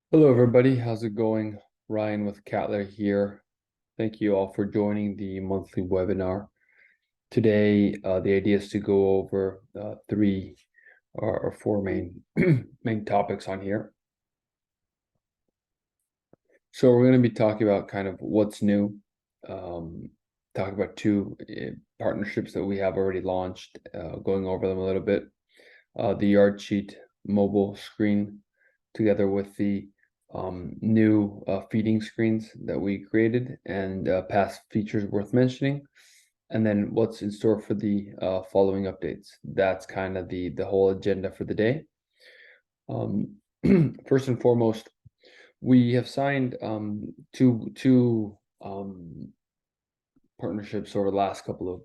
Hello, everybody. How's it going? Ryan with Catler here. Thank you all for joining the monthly webinar. Today, the idea is to go over three or four main main topics on here. So we're going to be talking about kind of what's new, talk about two partnerships that we have already launched, going over them a little bit. The Yardsheet Mobile screen together with the new feeding screens that we created and past features worth mentioning, and then what's in store for the following updates. That's kind of the whole agenda for the day. First and foremost, we have signed two partnerships over the last couple of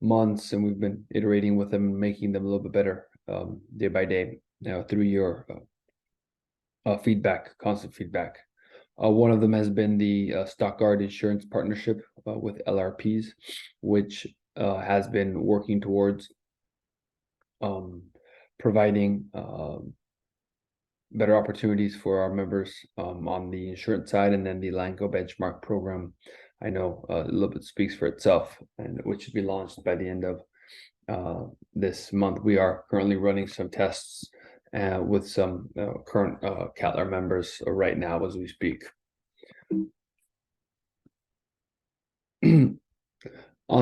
months, and we've been iterating with them and making them a little bit better day by day through your feedback, constant feedback. One of them has been the Stockguard Insurance Partnership with LRPs, which has been working towards providing better opportunities for our members on the insurance side, and then the Elanco Benchmark program. I know a little bit speaks for itself, and which should be launched by the end of this month. We are currently running some tests with some current Catler members right now as we speak. On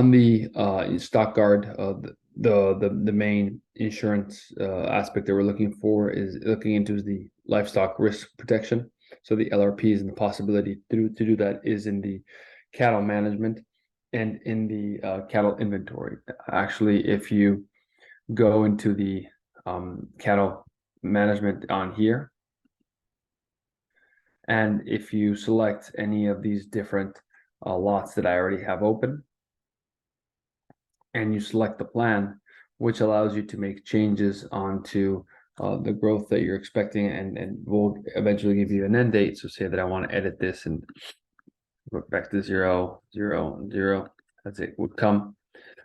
the Stockguard, the main insurance aspect that we're looking into is the livestock risk protection. So the LRPs, and the possibility to do that is in the cattle management and in the cattle inventory. Actually, if you go into the cattle management on here, and if you select any of these different lots that I already have open, and you select the plan, which allows you to make changes onto the growth that you're expecting, and we'll eventually give you an end date. So say that I want to edit this and go back to 0, 0, 0, as it would come.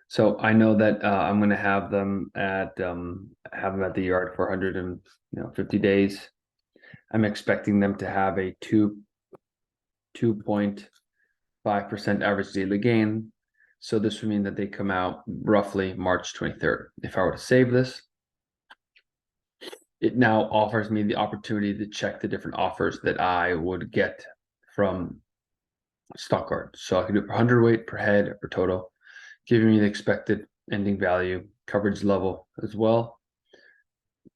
So I know that I'm going to have them at the yard for 150 days. I'm expecting them to have a 2.5% average daily gain. So this would mean that they come out roughly March 23rd. If I were to save this, it now offers me the opportunity to check the different offers that I would get from Stockguard. So I can do it per hundredweight, per head, or per total, giving me the expected ending value, coverage level as well,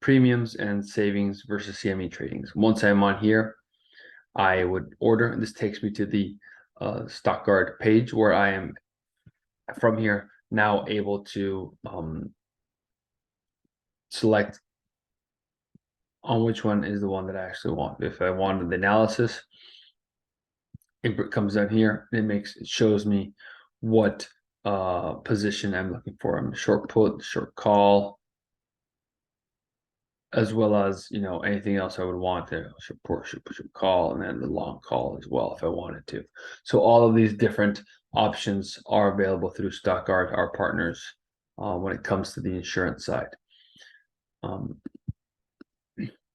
premiums and savings versus CME tradings. Once I'm on here, I would order, and this takes me to the Stockguard page, where I am from here now able to select on which one is the one that I actually want. If I wanted the analysis, it comes down here and it shows me what position I'm looking for. I'm short put, short call, as well as anything else I would want there. Short put, short call, and then the long call as well if I wanted to. So all of these different options are available through Stockguard, our partners, when it comes to the insurance side.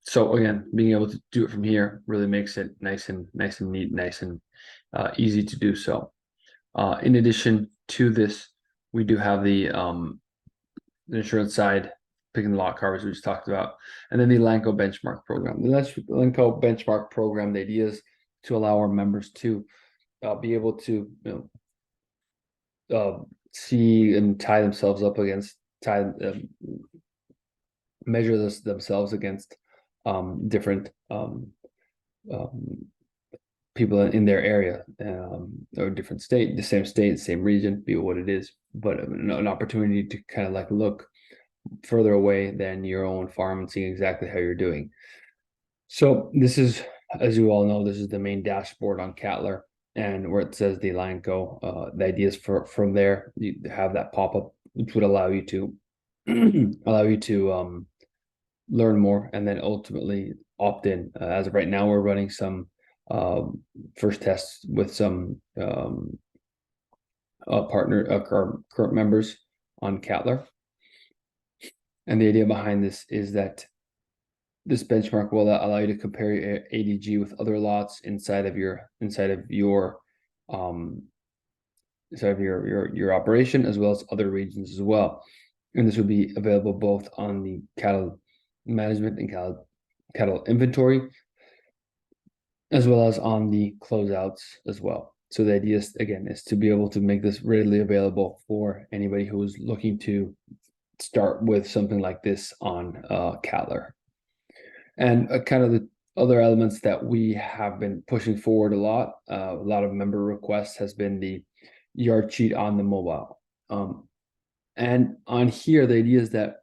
So again, being able to do it from here really makes it nice and neat, nice and easy to do so. In addition to this, we do have the insurance side, picking the lot coverage we just talked about, and then the Elanco Benchmark program. The Elanco Benchmark program, the idea is to allow our members to be able to see and tie themselves up against measure themselves against different people in their area, or different state, the same region, be what it is, but an opportunity to kind of like look further away than your own farm and seeing exactly how you're doing. So this is, as you all know, this is the main dashboard on Catler, and where it says the Elanco, the idea is from there you have that pop-up, which would allow you to learn more and then ultimately opt in. As of right now, we're running some first tests with some current members on Catler. And the idea behind this is that This benchmark will allow you to compare your ADG with other lots inside of your operation, as well as other regions as well. And this would be available both on the cattle management and cattle inventory, as well as on the closeouts as well. So the idea is, again, is to be able to make this readily available for anybody who is looking to start with something like this on Cattler. And kind of the other elements that we have been pushing forward a lot of member requests has been the Yardsheet on the mobile. And on here, the idea is that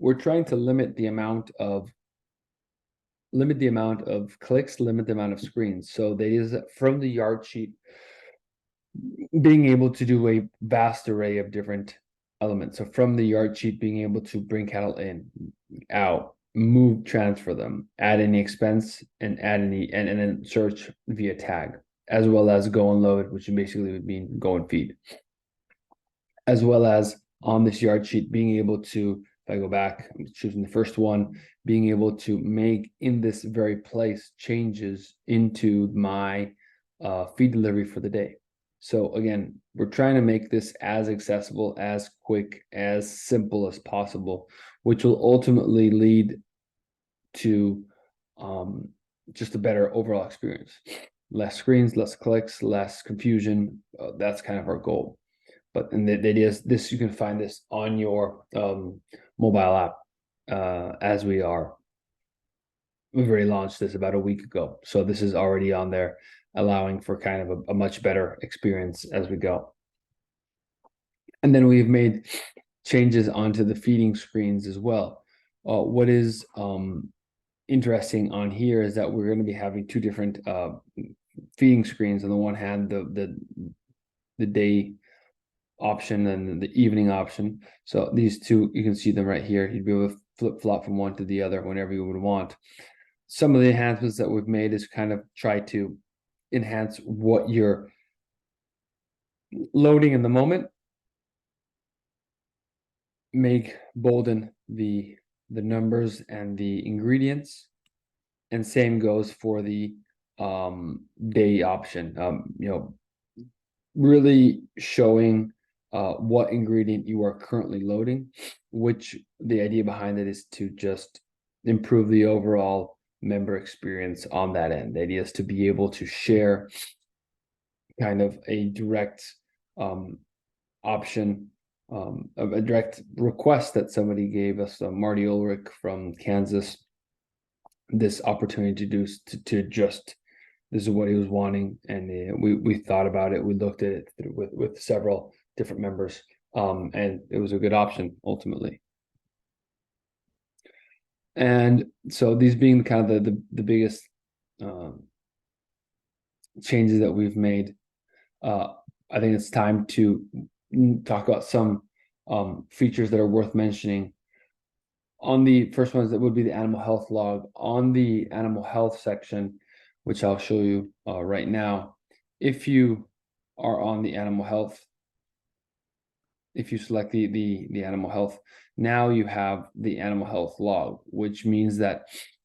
we're trying to limit the amount of clicks, limit the amount of screens. So the idea is that from the Yardsheet, being able to do a vast array of different elements. So from the Yardsheet, being able to bring cattle in, out, move, transfer them, add any expense, and add any, and then search via tag, as well as go and load, which basically would mean go and feed. As well as on this Yardsheet, being able to, if I go back, I'm choosing the first one, being able to make in this very place changes into my feed delivery for the day. So again, we're trying to make this as accessible, as quick, as simple as possible, which will ultimately lead to just a better overall experience. Less screens, less clicks, less confusion. That's kind of our goal. But and the idea is this, you can find this on your mobile app as we are. We've already launched this about a week ago. So this is already on there, allowing for kind of a much better experience as we go. And then we've made changes onto the feeding screens as well. What is interesting on here is that we're going to be having two different feeding screens. On the one hand, the day option and the evening option. So these two, you can see them right here. You'd be able to flip-flop from one to the other whenever you would want. Some of the enhancements that we've made is kind of try to enhance what you're loading in the moment, make bolden the numbers and the ingredients, and same goes for the day option. Really showing what ingredient you are currently loading, which the idea behind it is to just improve the overall member experience on that end. The idea is to be able to share kind of a direct option, a direct request that somebody gave us, Marty Ulrich from Kansas, this opportunity to do to just, this is what he was wanting, and we thought about it. We looked at it with several different members, and it was a good option ultimately. And so these being kind of the biggest changes that we've made, I think it's time to talk about some features that are worth mentioning. On the first ones, that would be the animal health log. On the animal health section, which I'll show you right now, if you are on the animal health, if you select the animal health, now you have the animal health log, which means that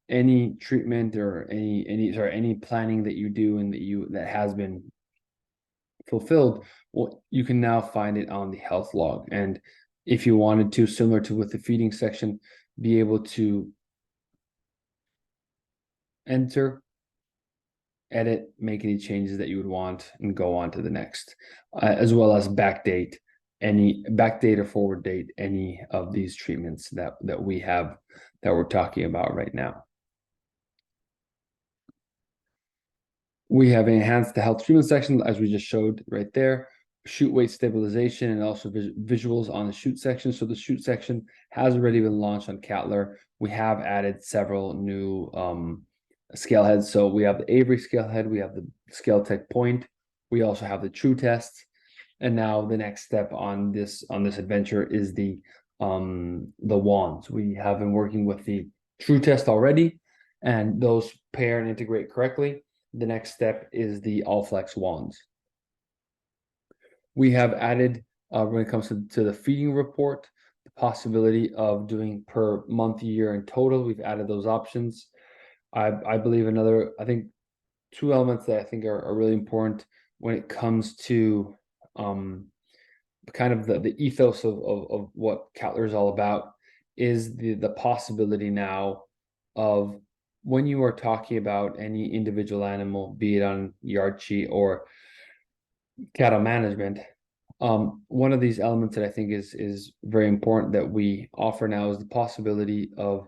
any treatment or any planning that you do and that has been fulfilled, well, you can now find it on the health log. And if you wanted to, similar to with the feeding section, be able to enter, edit, make any changes that you would want, and go on to the next, as well as backdate or forward date any of these treatments that we have, that we're talking about right now. We have enhanced the health treatment section, as we just showed right there, shoot weight stabilization, and also visuals on the shoot section. So the shoot section has already been launched on Cattler. We have added several new scale heads. So we have the Avery scale head, we have the Scale Tech Point, we also have the True Test, and now the next step on this adventure is the wands. We have been working with the True Test already, and those pair and integrate correctly. The next step is the Allflex wands. We have added, when it comes to the feeding report, the possibility of doing per month, year in total. We've added those options. I believe I think two elements that I think are really important when it comes to kind of the ethos of what Cattler is all about is the possibility now of when you are talking about any individual animal, be it on Yardsheet or cattle management. One of these elements that I think is very important that we offer now is the possibility of,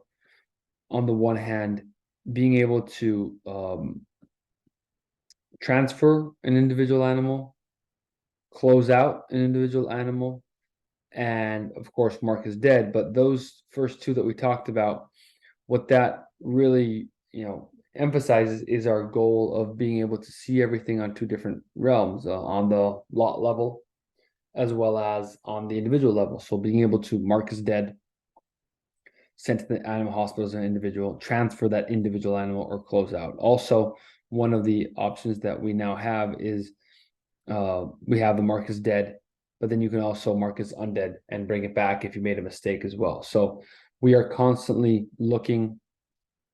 on the one hand, being able to transfer an individual animal, close out an individual animal, and of course mark as dead. But those first two that we talked about, what that really emphasizes is our goal of being able to see everything on two different realms, on the lot level as well as on the individual level. So being able to mark as dead, sent to the animal hospital as an individual, transfer that individual animal, or close out. Also, one of the options that we now have is we have the mark as dead, but then you can also mark as undead and bring it back if you made a mistake as well. So we are constantly looking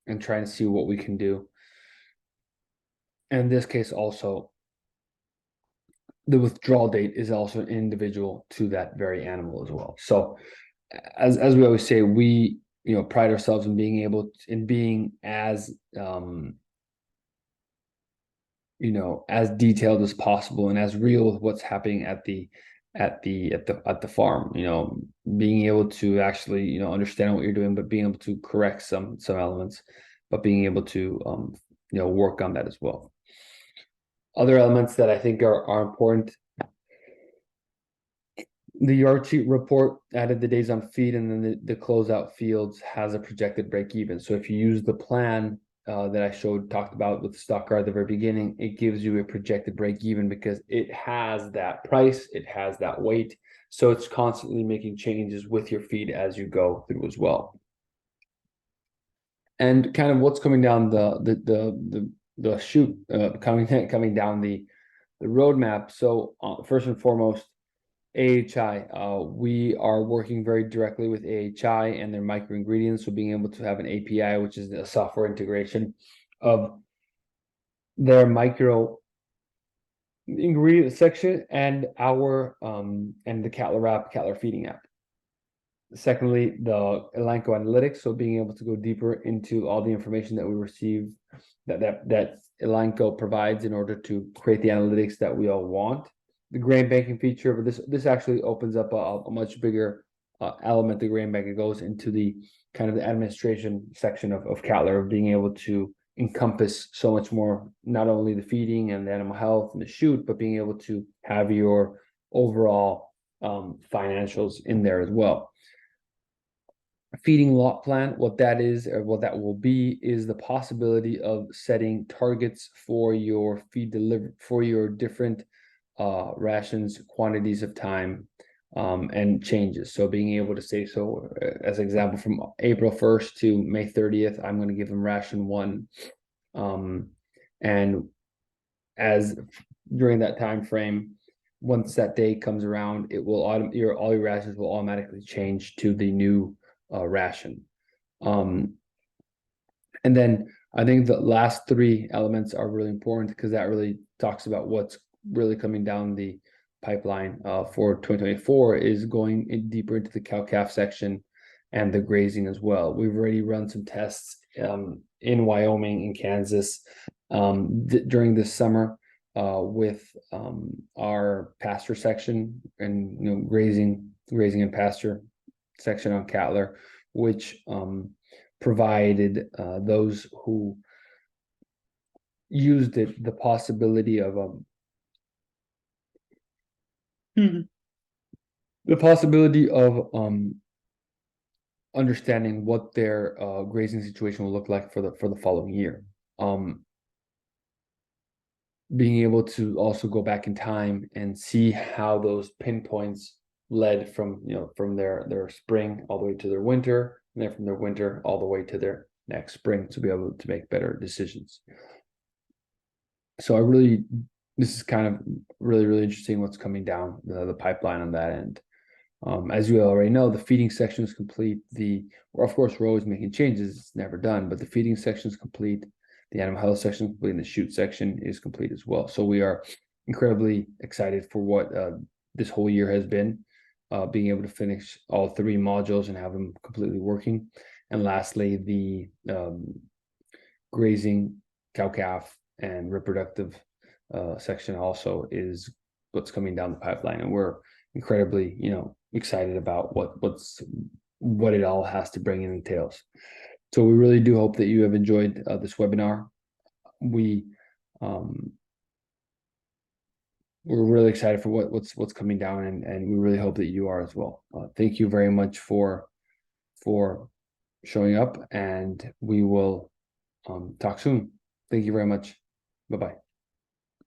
and trying to see what we can do. And in this case, also, the withdrawal date is also individual to that very animal as well. So as we always say, we pride ourselves in being able in being as as detailed as possible and as real with what's happening at the farm. Being able to actually understand what you're doing, but being able to correct some elements, but being able to work on that as well. Other elements that I think are important: the Yardsheet report added the days on feed, and then the closeout fields has a projected break even. So if you use the plan that I talked about with the stock car at the very beginning, it gives you a projected break even because it has that price, it has that weight. So it's constantly making changes with your feed as you go through as well. And kind of what's coming down the chute, coming down the roadmap. So first and foremost, AHI. We are working very directly with AHI and their micro ingredients. So being able to have an API, which is a software integration of their micro ingredient section and our and the Cattler feeding app. Secondly, the Elanco analytics. So being able to go deeper into all the information that we receive that Elanco provides in order to create the analytics that we all want. The grain banking feature, but this actually opens up a much bigger element. The grain banking goes into the kind of the administration section of Cattler, of being able to encompass so much more, not only the feeding and the animal health and the chute, but being able to have your overall financials in there as well. Feeding lot plan, what that is, or what that will be, is the possibility of setting targets for your feed delivery for your different rations, quantities of time, and changes. So being able to say, so as an example, from April 1st to May 30th, I'm going to give them ration 1. And as during that time frame, once that day comes around, it will all your rations will automatically change to the new ration. And then I think the last 3 elements are really important because that really talks about what's really coming down the pipeline for 2024, is going deeper into the cow-calf section and the grazing as well. We've already run some tests in Wyoming and Kansas during this summer with our pasture section and grazing and pasture section on Cattler, which provided those who used it the possibility of understanding what their grazing situation will look like for the following year. Being able to also go back in time and see how those pinpoints led from their spring all the way to their winter, and then from their winter all the way to their next spring, to be able to make better decisions. So this is kind of really, really interesting what's coming down the pipeline on that end. As you already know, the feeding section is complete. Of course, we're always making changes. It's never done, but the feeding section is complete. The animal health section is complete, and the shoot section is complete as well. So we are incredibly excited for what this whole year has been, being able to finish all 3 modules and have them completely working. And lastly, the grazing, cow-calf, and reproductive section also is what's coming down the pipeline, and we're incredibly, excited about what it all has to bring and entails. So we really do hope that you have enjoyed this webinar. We're really excited for what's coming down, and we really hope that you are as well. Thank you very much for showing up, and we will talk soon. Thank you very much. Bye-bye.